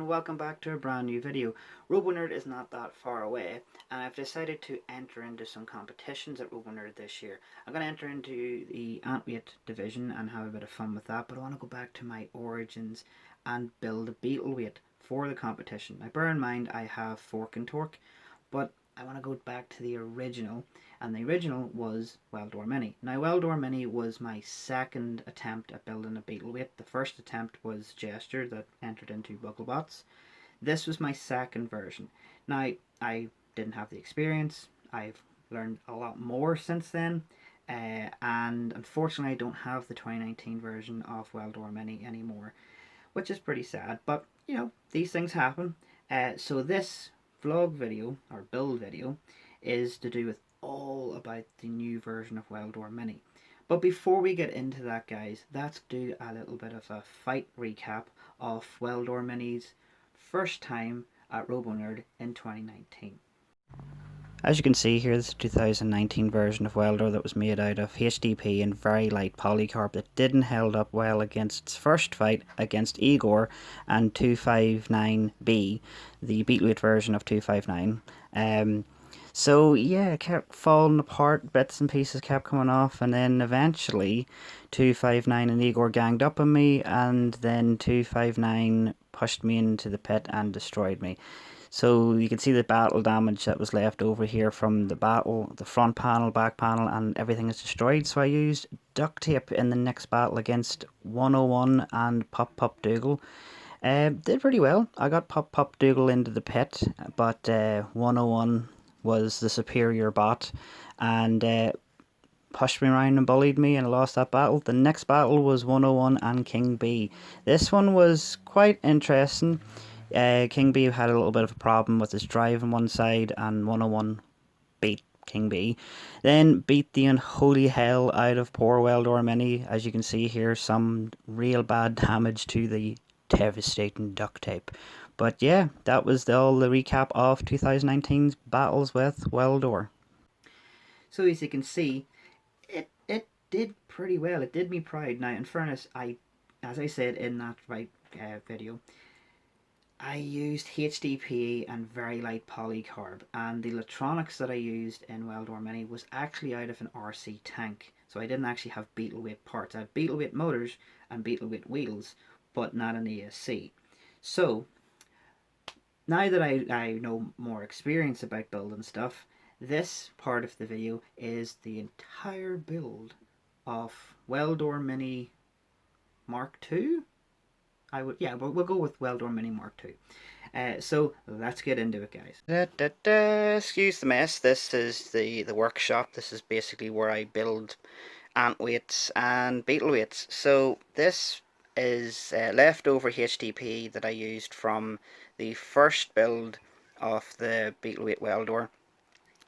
and welcome back to a brand new video. RoboNerd is not that far away, and I've decided to enter into some competitions at RoboNerd this year. I'm going to enter into the Antweight division and have a bit of fun with that, but I want to go back to my origins and build a beetleweight for the competition. Now bear in mind I have fork and torque, but I want to go back to the original, and the original was weld-dor Mini. Now weld-dor Mini was my second attempt at building a beetleweight. The first attempt was Gesture that entered into Bugglebots. This was my second version. Now I didn't have the experience. I've learned a lot more since then, and unfortunately I don't have the 2019 version of weld-dor Mini anymore, which is pretty sad, but you know, these things happen. So this vlog video or build video is to do with all about the new version of weld-dor Mini. But before we get into that, guys, let's do a little bit of a fight recap of weld-dor Mini's first time at RoboNerd in 2019. As you can see here, this is a 2019 version of weld-dor that was made out of HDP and very light polycarb that didn't held up well against its first fight against Igor and 259B, the beetleweight version of 259. So yeah, it kept falling apart, bits and pieces kept coming off, and then eventually 259 and Igor ganged up on me, and then 259 pushed me into the pit and destroyed me. So you can see the battle damage that was left over here from the battle, the front panel, back panel, and everything is destroyed. So I used duct tape in the next battle against 101 and Pop Pop Dougal. Did pretty well. I got Pop Pop Dougal into the pit, but 101 was the superior bot and pushed me around and bullied me, and I lost that battle. The next battle was 101 and King B. This one was quite interesting. King B had a little bit of a problem with his drive on one side, and 101 beat King B. Then beat the unholy hell out of poor weld-dor Mini. As you can see here, some real bad damage to the devastating duct tape. But yeah, that was all the recap of 2019's battles with weld-dor. So as you can see, it did pretty well. It did me proud. Now in fairness, as I said in that video, I used HDPE and very light polycarb, and the electronics that I used in weld-dor Mini was actually out of an RC tank. So I didn't actually have beetleweight parts. I had beetleweight motors and beetleweight wheels, but not an ESC. So now that I know more experience about building stuff, this part of the video is the entire build of weld-dor Mini Mark II. We'll go with weld-dor Mini Mark II. So let's get into it, guys. Excuse the mess. This is the workshop. This is basically where I build antweights and beetleweights. So this is leftover HDP that I used from the first build of the beetleweight weld-dor.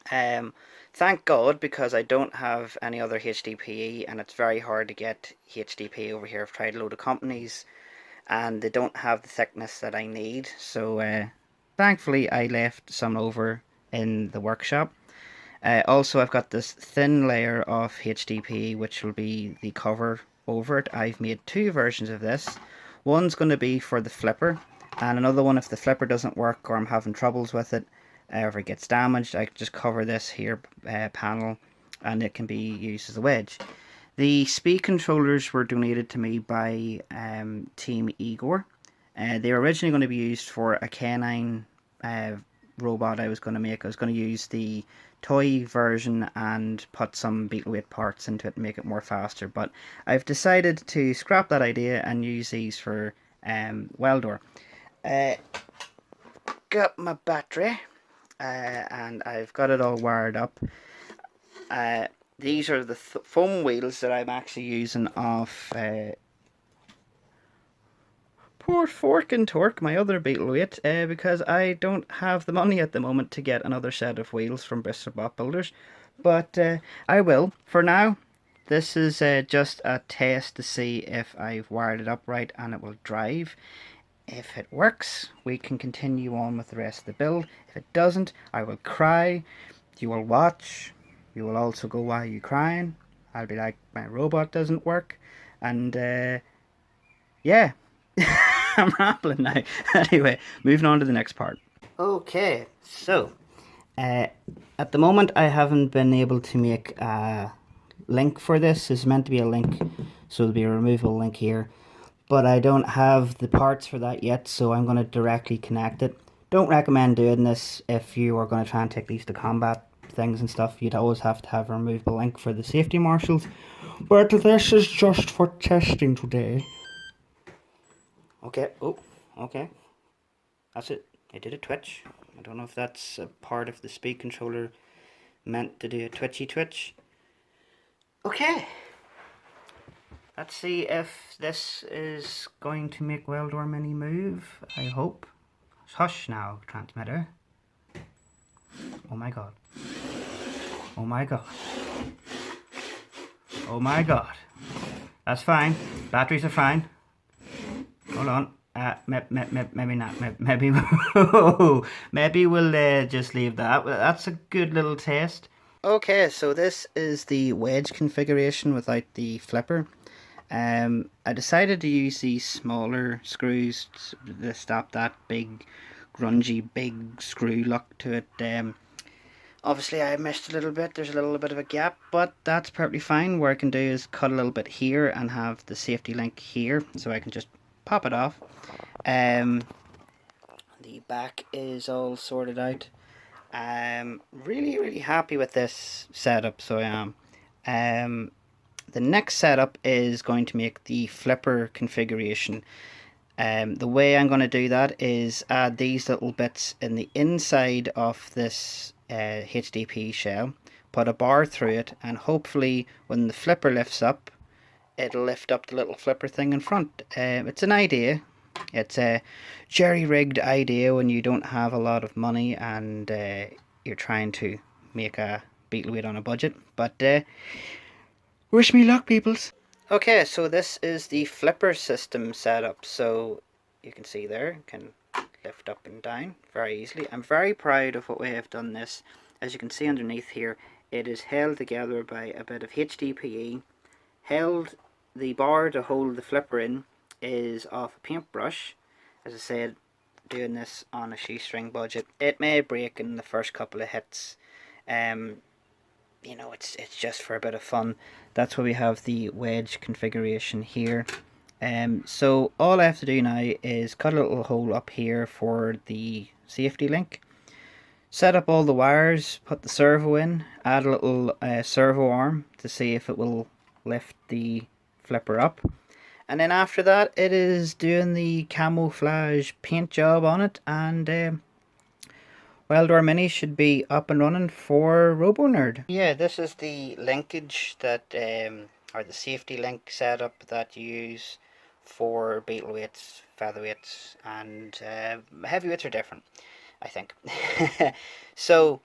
Thank God, because I don't have any other HDPE, and it's very hard to get HDPE over here. I've tried a load of companies and they don't have the thickness that I need, so thankfully I left some over in the workshop. Also, I've got this thin layer of HDPE which will be the cover over it. I've made two versions of this. One's going to be for the flipper, and another one if the flipper doesn't work or I'm having troubles with it, or if it gets damaged, I can just cover this here panel and it can be used as a wedge. The speed controllers were donated to me by Team Igor. They were originally going to be used for a canine robot I was going to make. I was going to use the toy version and put some beetleweight parts into it and make it more faster. But I've decided to scrap that idea and use these for weld-dor. Got my battery and I've got it all wired up. These are the foam wheels that I'm actually using off poor Fork and Torque, my other beetleweight, because I don't have the money at the moment to get another set of wheels from Bristol Bot Builders. But I will. For now, this is just a test to see if I've wired it up right and it will drive. If it works, we can continue on with the rest of the build. If it doesn't, I will cry. You will watch. You will also go, why are you crying? I'll be like, my robot doesn't work. And yeah. I'm rambling now. Anyway, moving on to the next part. Okay, so at the moment I haven't been able to make a link for this. It's meant to be a link, so there'll be a removable link here, but I don't have the parts for that yet, so I'm going to directly connect it. Don't recommend doing this if you are going to try and take these to combat things and stuff. You'd always have to have a removable link for the safety marshals, but this is just for testing today. Okay, oh, okay, that's it. I did a twitch. I don't know if that's a part of the speed controller meant to do a twitchy twitch. Okay, let's see if this is going to make weld-dor Mini move. I hope. Hush now, transmitter. Oh my god. Oh my god. Oh my god. That's fine. Batteries are fine. Hold on. Maybe not. Maybe maybe we'll just leave that. That's a good little test. Okay, so this is the wedge configuration without the flipper. I decided to use these smaller screws to stop that big, grungy, big screw look to it. Obviously I missed a little bit, there's a little bit of a gap, but that's perfectly fine. What I can do is cut a little bit here and have the safety link here, so I can just pop it off. The back is all sorted out. I'm really happy with this setup, so I am. The next setup is going to make the flipper configuration. The way I'm going to do that is add these little bits in the inside of this HDP shell, put a bar through it, and hopefully when the flipper lifts up, it'll lift up the little flipper thing in front. It's an idea. It's a jerry-rigged idea when you don't have a lot of money and you're trying to make a beetleweight on a budget, but wish me luck, peoples. Okay, so this is the flipper system setup. So you can see there, can lift up and down very easily. I'm very proud of what way I've done this. As you can see underneath here, it is held together by a bit of HDPE. The bar to hold the flipper in is off a paintbrush. As I said, doing this on a shoestring budget. It may break in the first couple of hits. You know, it's just for a bit of fun. That's why we have the wedge configuration here. So all I have to do now is cut a little hole up here for the safety link, set up all the wires, put the servo in, add a little servo arm to see if it will lift the flipper up, and then after that it is doing the camouflage paint job on it, and weld-dor Mini should be up and running for RoboNerd. Yeah, this is the linkage that, or the safety link setup that you use for beetleweights, featherweights, and heavyweights are different, I think. So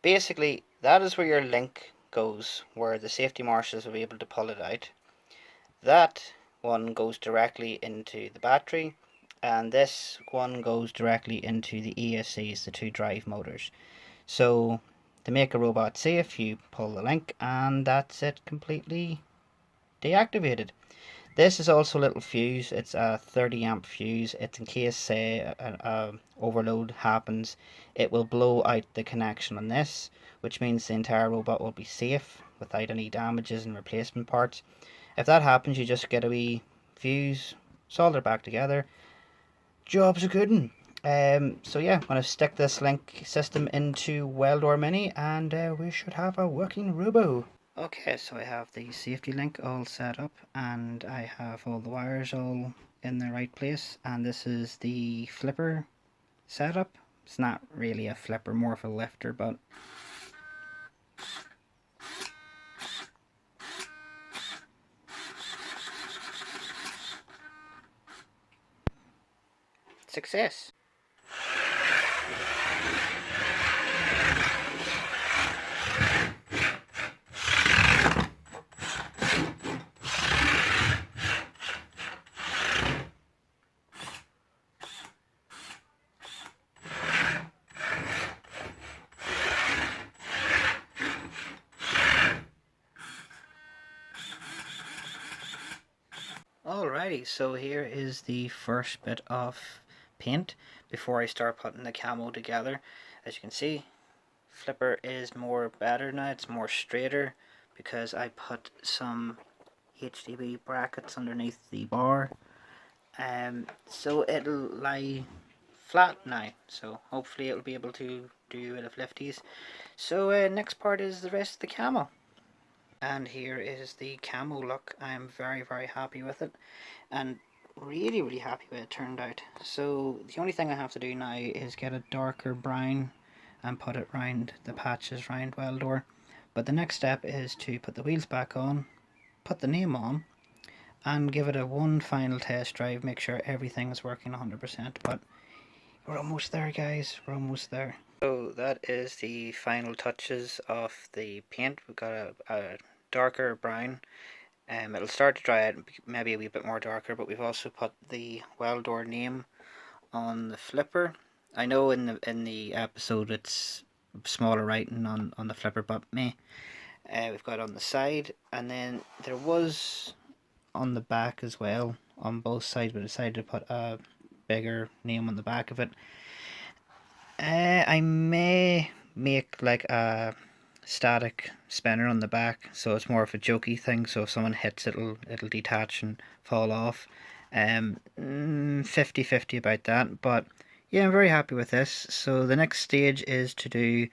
basically that is where your link goes, where the safety marshals will be able to pull it out. That one goes directly into the battery, and this one goes directly into the ESCs, the two drive motors. So to make a robot safe, you pull the link and that's it, completely deactivated. This is also a little fuse. It's a 30 amp fuse. It's in case, say, a overload happens, it will blow out the connection on this, which means the entire robot will be safe without any damages and replacement parts. If that happens, you just get a wee fuse, solder it back together. Job's a good one. So yeah, I'm going to stick this link system into weld-dor Mini, and we should have a working robo. Okay, so I have the safety link all set up, and I have all the wires all in the right place, and this is the flipper setup. It's not really a flipper, more of a lifter, but success. Alright. Alrighty, so here is the first bit of paint before I start putting the camo together. As you can see, flipper is more better now, it's more straighter because I put some HDB brackets underneath the bar. So it'll lie flat now, so hopefully it'll be able to do a bit of lifties. So next part is the rest of the camo. And here is the camo look. I am very happy with it, and really happy with it turned out. So the only thing I have to do now is get a darker brown and put it round the patches round weld-dor. But the next step is to put the wheels back on, put the name on, and give it a one final test drive, make sure everything is working 100%. But we're almost there, guys, we're almost there. So that is the final touches of the paint. We've got a darker brown. It'll start to dry out, maybe a wee bit more darker, but we've also put the weld-dor name on the flipper. I know in the episode it's smaller writing on the flipper, but we've got it on the side, and then there was on the back as well, on both sides, but I decided to put a bigger name on the back of it. I may make like a static spinner on the back, so it's more of a jokey thing, so if someone hits it, it'll detach and fall off. 50-50 about that, but yeah, I'm very happy with this. So the next stage is to do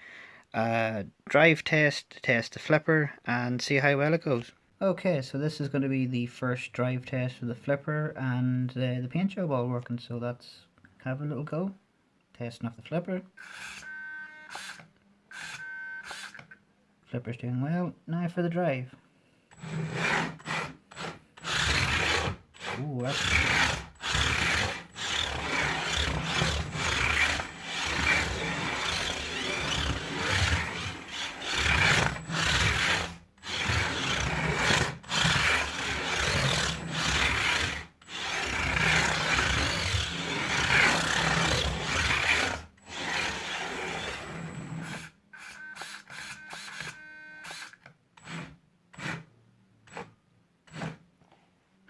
a drive test the flipper and see how well it goes. Okay, so this is going to be the first drive test for the flipper and the paint job all working, so let's have a little go. Testing off the flipper. Flipper's doing well. Now for the drive. Ooh, that's...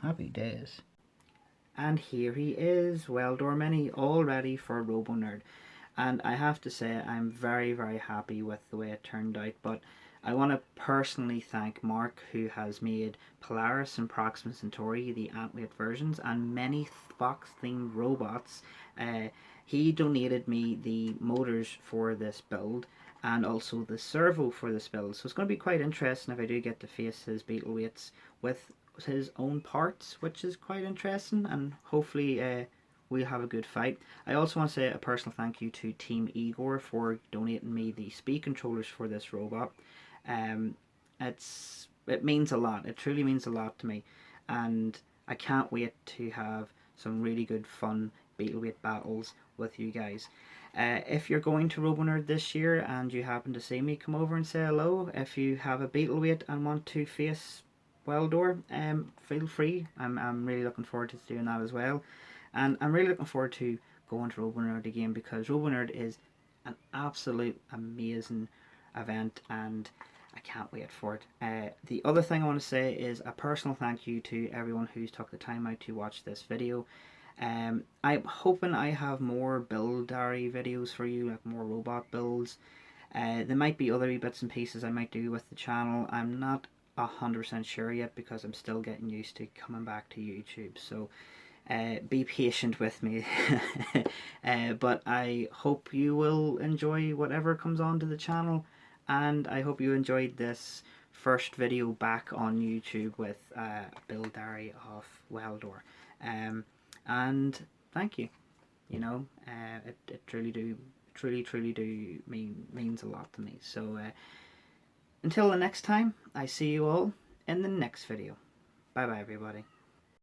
Happy days. And here he is, weld-dor Mini, all ready for RoboNerd. And I have to say, I'm very happy with the way it turned out, but I want to personally thank Mark, who has made Polaris and Proxima Centauri, the Antweight versions, and many Fox-themed robots. He donated me the motors for this build, and also the servo for this build. So it's going to be quite interesting if I do get to face his beetleweights with his own parts, which is quite interesting, and hopefully we'll have a good fight. I also want to say a personal thank you to Team Igor for donating me the speed controllers for this robot. It means a lot, it truly means a lot to me, and I can't wait to have some really good fun beetleweight battles with you guys. If you're going to RoboNerd this year and you happen to see me, come over and say hello. If you have a beetleweight and want to face weld-dor, feel free. I'm really looking forward to doing that as well, and I'm really looking forward to going to RoboNerd again, because RoboNerd is an absolute amazing event and I can't wait for it. The other thing I want to say is a personal thank you to everyone who's took the time out to watch this video. I'm hoping I have more build diary videos for you, like more robot builds. There might be other bits and pieces I might do with the channel. I'm not 100% sure yet because I'm still getting used to coming back to YouTube, so be patient with me. But I hope you will enjoy whatever comes onto the channel, and I hope you enjoyed this first video back on YouTube with a build diary of weld-dor. And thank you. You know, it truly means a lot to me. So until the next time, I see you all in the next video. Bye bye everybody.